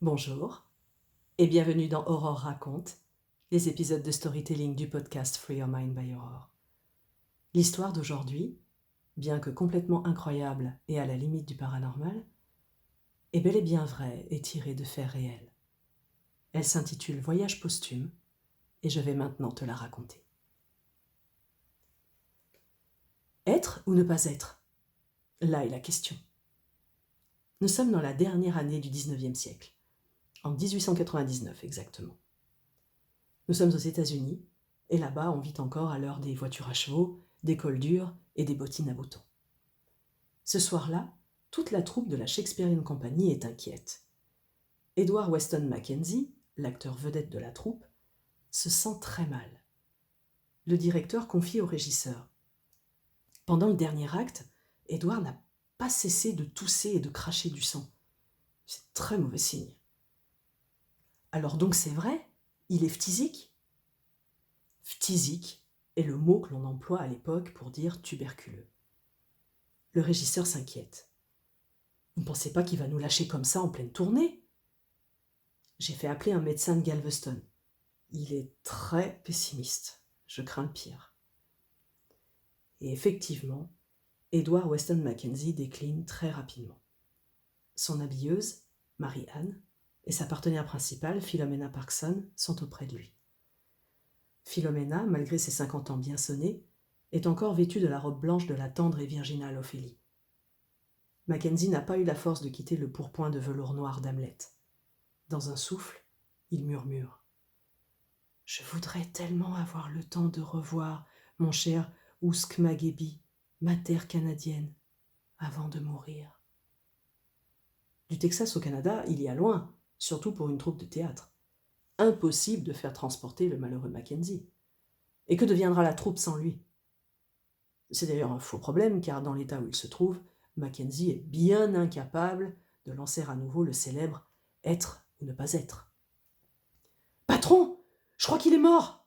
Bonjour et bienvenue dans Aurore raconte, les épisodes de storytelling du podcast Free Your Mind by Aurore. L'histoire d'aujourd'hui, bien que complètement incroyable et à la limite du paranormal, est bel et bien vraie et tirée de faits réels. Elle s'intitule Voyage posthume et je vais maintenant te la raconter. Être ou ne pas être? Là est la question. Nous sommes dans la dernière année du 19e siècle, en 1899 exactement. Nous sommes aux États-Unis, et là-bas on vit encore à l'heure des voitures à chevaux, des cols durs et des bottines à boutons. Ce soir-là, toute la troupe de la Shakespearean Company est inquiète. Edward Weston Mackenzie, l'acteur vedette de la troupe, se sent très mal. Le directeur confie au régisseur. Pendant le dernier acte, Edward n'a pas cessé de tousser et de cracher du sang. C'est très mauvais signe. Alors donc c'est vrai, il est phthisique? Phthisique est le mot que l'on emploie à l'époque pour dire tuberculeux. Le régisseur s'inquiète. Vous ne pensez pas qu'il va nous lâcher comme ça en pleine tournée? J'ai fait appeler un médecin de Galveston. Il est très pessimiste. Je crains le pire. Et effectivement, Edward Weston Mackenzie décline très rapidement. Son habilleuse, Mary-Ann, et sa partenaire principale, Philomena Parkson, sont auprès de lui. Philomena, malgré ses 50 ans bien sonnés, est encore vêtue de la robe blanche de la tendre et virginale Ophélie. Mackenzie n'a pas eu la force de quitter le pourpoint de velours noir d'Hamlet. Dans un souffle, il murmure. « Je voudrais tellement avoir le temps de revoir mon cher Ouskmagebi, ma terre canadienne, avant de mourir. » Du Texas au Canada, il y a loin, surtout pour une troupe de théâtre. Impossible de faire transporter le malheureux Mackenzie. Et que deviendra la troupe sans lui? C'est d'ailleurs un faux problème, car dans l'état où il se trouve, Mackenzie est bien incapable de lancer à nouveau le célèbre « être ou ne pas être ». « Patron, je crois qu'il est mort !»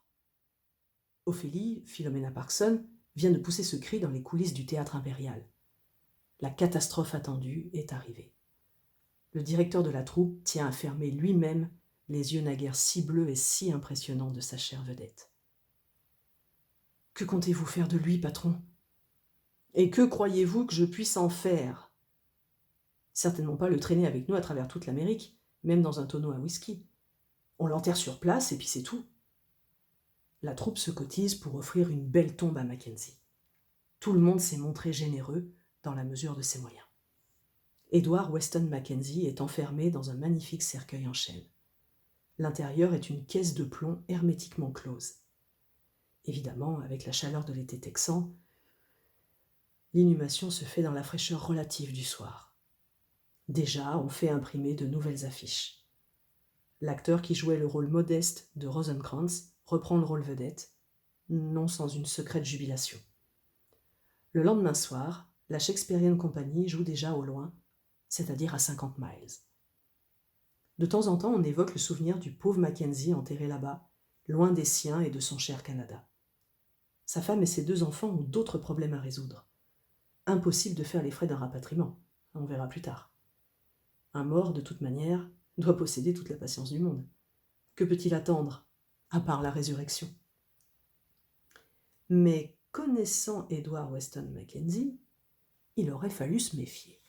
Ophélie, Philomena Parkson, vient de pousser ce cri dans les coulisses du théâtre impérial. La catastrophe attendue est arrivée. Le directeur de la troupe tient à fermer lui-même les yeux naguère si bleus et si impressionnants de sa chère vedette. « Que comptez-vous faire de lui, patron ? Et que croyez-vous que je puisse en faire ? Certainement pas le traîner avec nous à travers toute l'Amérique, même dans un tonneau à whisky. On l'enterre sur place et puis c'est tout. » La troupe se cotise pour offrir une belle tombe à Mackenzie. Tout le monde s'est montré généreux dans la mesure de ses moyens. Edward Weston Mackenzie est enfermé dans un magnifique cercueil en chêne. L'intérieur est une caisse de plomb hermétiquement close. Évidemment, avec la chaleur de l'été texan, l'inhumation se fait dans la fraîcheur relative du soir. Déjà, on fait imprimer de nouvelles affiches. L'acteur qui jouait le rôle modeste de Rosencrantz reprend le rôle vedette, non sans une secrète jubilation. Le lendemain soir, la Shakespearean Company joue déjà au loin, c'est-à-dire à 50 miles. De temps en temps, on évoque le souvenir du pauvre Mackenzie enterré là-bas, loin des siens et de son cher Canada. Sa femme et ses 2 enfants ont d'autres problèmes à résoudre. Impossible de faire les frais d'un rapatriement, on verra plus tard. Un mort, de toute manière, doit posséder toute la patience du monde. Que peut-il attendre, à part la résurrection? Mais connaissant Edward Weston Mackenzie, il aurait fallu se méfier.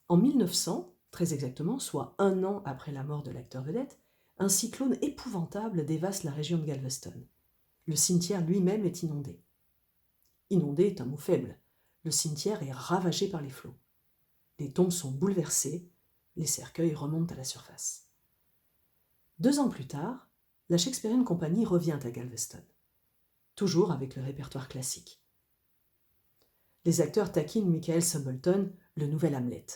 En 1900, très exactement, soit 1 an après la mort de l'acteur vedette, un cyclone épouvantable dévaste la région de Galveston. Le cimetière lui-même est inondé. Inondé est un mot faible. Le cimetière est ravagé par les flots. Les tombes sont bouleversées, les cercueils remontent à la surface. 2 ans plus tard, la Shakespearean Company revient à Galveston, toujours avec le répertoire classique. Les acteurs taquinent Michael Sumbleton, le nouvel Hamlet.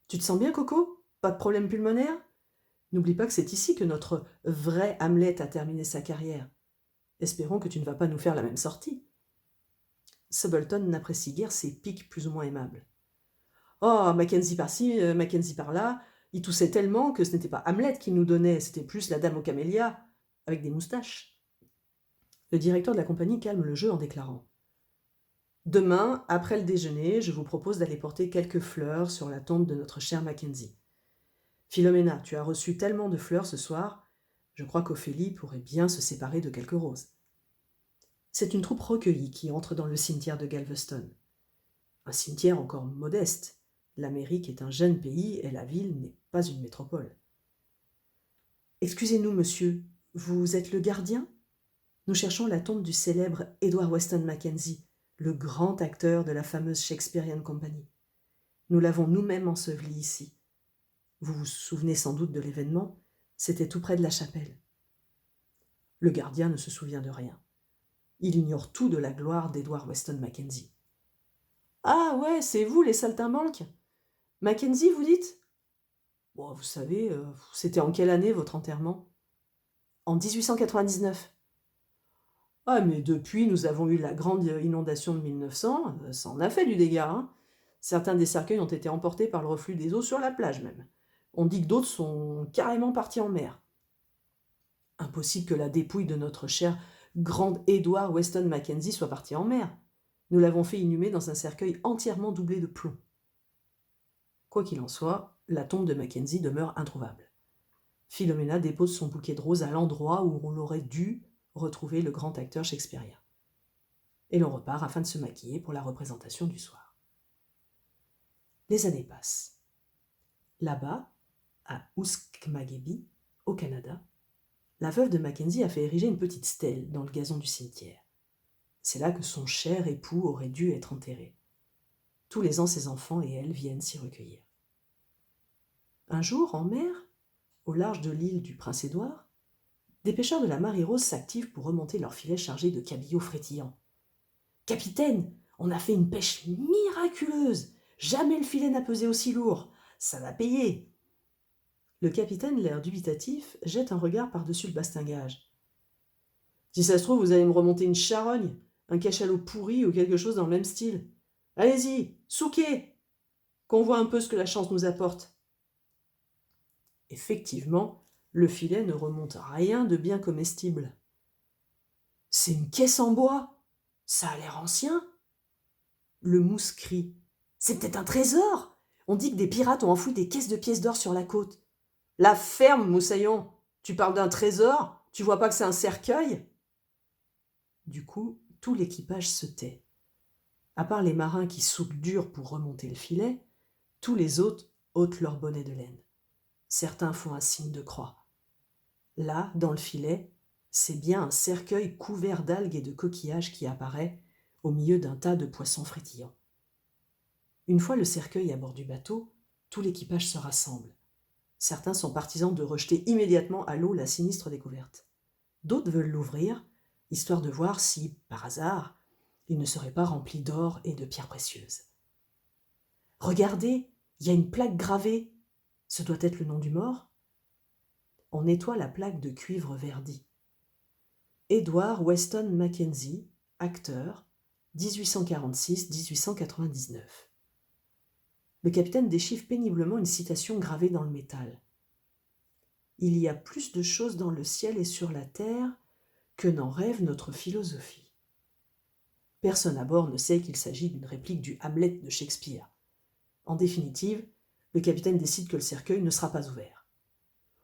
« Tu te sens bien, Coco ? Pas de problème pulmonaire ? N'oublie pas que c'est ici que notre vrai Hamlet a terminé sa carrière. Espérons que tu ne vas pas nous faire la même sortie. » Sumbleton n'apprécie guère ces piques plus ou moins aimables. « Oh, Mackenzie par-ci, Mackenzie par-là, il toussait tellement que ce n'était pas Hamlet qu'il nous donnait, c'était plus la dame aux camélias, avec des moustaches. » Le directeur de la compagnie calme le jeu en déclarant « Demain, après le déjeuner, je vous propose d'aller porter quelques fleurs sur la tombe de notre cher Mackenzie. Philomena, tu as reçu tellement de fleurs ce soir, je crois qu'Ophélie pourrait bien se séparer de quelques roses. C'est une troupe recueillie qui entre dans le cimetière de Galveston. Un cimetière encore modeste. L'Amérique est un jeune pays et la ville n'est pas une métropole. Excusez-nous, monsieur, vous êtes le gardien ? Nous cherchons la tombe du célèbre Edward Weston Mackenzie, le grand acteur de la fameuse Shakespearean Company. Nous l'avons nous-mêmes enseveli ici. Vous vous souvenez sans doute de l'événement, c'était tout près de la chapelle. Le gardien ne se souvient de rien. Il ignore tout de la gloire d'Edward Weston Mackenzie. « Ah ouais, c'est vous les saltimbanques ? Mackenzie, vous dites ? Bon, vous savez, c'était en quelle année votre enterrement ? En 1899. Ah, mais depuis, nous avons eu la grande inondation de 1900, ça en a fait du dégât, hein. Certains des cercueils ont été emportés par le reflux des eaux sur la plage même. On dit que d'autres sont carrément partis en mer. Impossible que la dépouille de notre cher grand Edward Weston Mackenzie soit partie en mer. Nous l'avons fait inhumer dans un cercueil entièrement doublé de plomb. Quoi qu'il en soit, la tombe de Mackenzie demeure introuvable. Philomena dépose son bouquet de roses à l'endroit où on aurait dû retrouver le grand acteur shakespearien. Et l'on repart afin de se maquiller pour la représentation du soir. Les années passent. Là-bas, à Uskmagebi, au Canada, la veuve de Mackenzie a fait ériger une petite stèle dans le gazon du cimetière. C'est là que son cher époux aurait dû être enterré. Tous les ans, ses enfants et elle viennent s'y recueillir. Un jour, en mer, au large de l'île du Prince-Édouard, des pêcheurs de la Marée Rose s'activent pour remonter leurs filets chargés de cabillaud frétillants. « Capitaine, on a fait une pêche miraculeuse. Jamais le filet n'a pesé aussi lourd. Ça va payer. » Le capitaine, l'air dubitatif, jette un regard par-dessus le bastingage. « Si ça se trouve, vous allez me remonter une charogne, un cachalot pourri ou quelque chose dans le même style. Allez-y, souquez, qu'on voit un peu ce que la chance nous apporte. » Effectivement, le filet ne remonte rien de bien comestible. « C'est une caisse en bois. Ça a l'air ancien. » Le mousse crie. « C'est peut-être un trésor. On dit que des pirates ont enfoui des caisses de pièces d'or sur la côte. » « La ferme, moussaillon. Tu parles d'un trésor ? Tu vois pas que c'est un cercueil ?» Du coup, tout l'équipage se tait. À part les marins qui souquent dur pour remonter le filet, tous les autres ôtent leur bonnet de laine. Certains font un signe de croix. Là, dans le filet, c'est bien un cercueil couvert d'algues et de coquillages qui apparaît au milieu d'un tas de poissons frétillants. Une fois le cercueil à bord du bateau, tout l'équipage se rassemble. Certains sont partisans de rejeter immédiatement à l'eau la sinistre découverte. D'autres veulent l'ouvrir, histoire de voir si, par hasard, il ne serait pas rempli d'or et de pierres précieuses. « Regardez, il y a une plaque gravée. Ce doit être le nom du mort. » On nettoie la plaque de cuivre verdi. Edward Weston Mackenzie, acteur, 1846-1899. Le capitaine déchiffre péniblement une citation gravée dans le métal. « Il y a plus de choses dans le ciel et sur la terre que n'en rêve notre philosophie. » Personne à bord ne sait qu'il s'agit d'une réplique du Hamlet de Shakespeare. En définitive, le capitaine décide que le cercueil ne sera pas ouvert.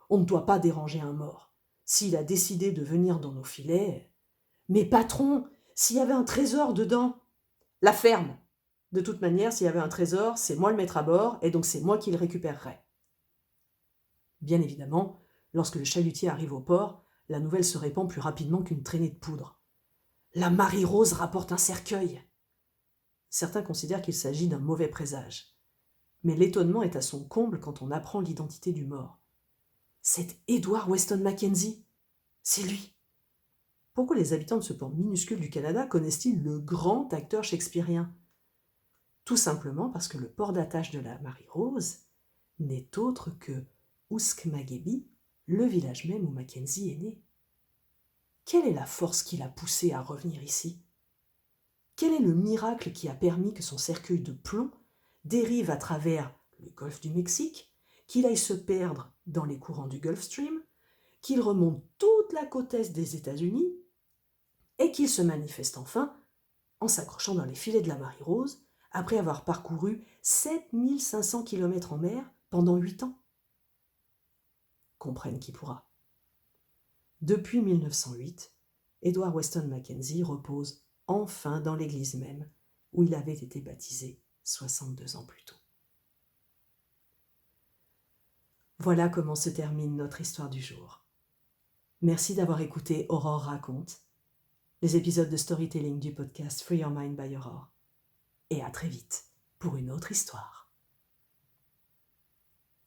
On ne doit pas déranger un mort. S'il a décidé de venir dans nos filets... Mais patron, s'il y avait un trésor dedans, la ferme. De toute manière, s'il y avait un trésor, c'est moi le maître à bord, et donc c'est moi qui le récupérerai. Bien évidemment, lorsque le chalutier arrive au port, la nouvelle se répand plus rapidement qu'une traînée de poudre. La Marée Rose rapporte un cercueil. Certains considèrent qu'il s'agit d'un mauvais présage. Mais l'étonnement est à son comble quand on apprend l'identité du mort. C'est Edward Weston Mackenzie. C'est lui. Pourquoi les habitants de ce port minuscule du Canada connaissent-ils le grand acteur shakespearien ? Tout simplement parce que le port d'attache de la Marée Rose n'est autre que Uskmagebi, le village même où Mackenzie est né. Quelle est la force qui l'a poussé à revenir ici ? Quel est le miracle qui a permis que son cercueil de plomb dérive à travers le golfe du Mexique, qu'il aille se perdre dans les courants du Gulf Stream, qu'il remonte toute la côte est des États-Unis et qu'il se manifeste enfin en s'accrochant dans les filets de la Marée Rose après avoir parcouru 7500 km en mer pendant 8 ans. comprenne qui pourra. Depuis 1908, Edward Weston Mackenzie repose enfin dans l'église même où il avait été baptisé 62 ans plus tôt. Voilà comment se termine notre histoire du jour. Merci d'avoir écouté Aurore raconte, les épisodes de storytelling du podcast Free Your Mind by Aurore. Et à très vite pour une autre histoire.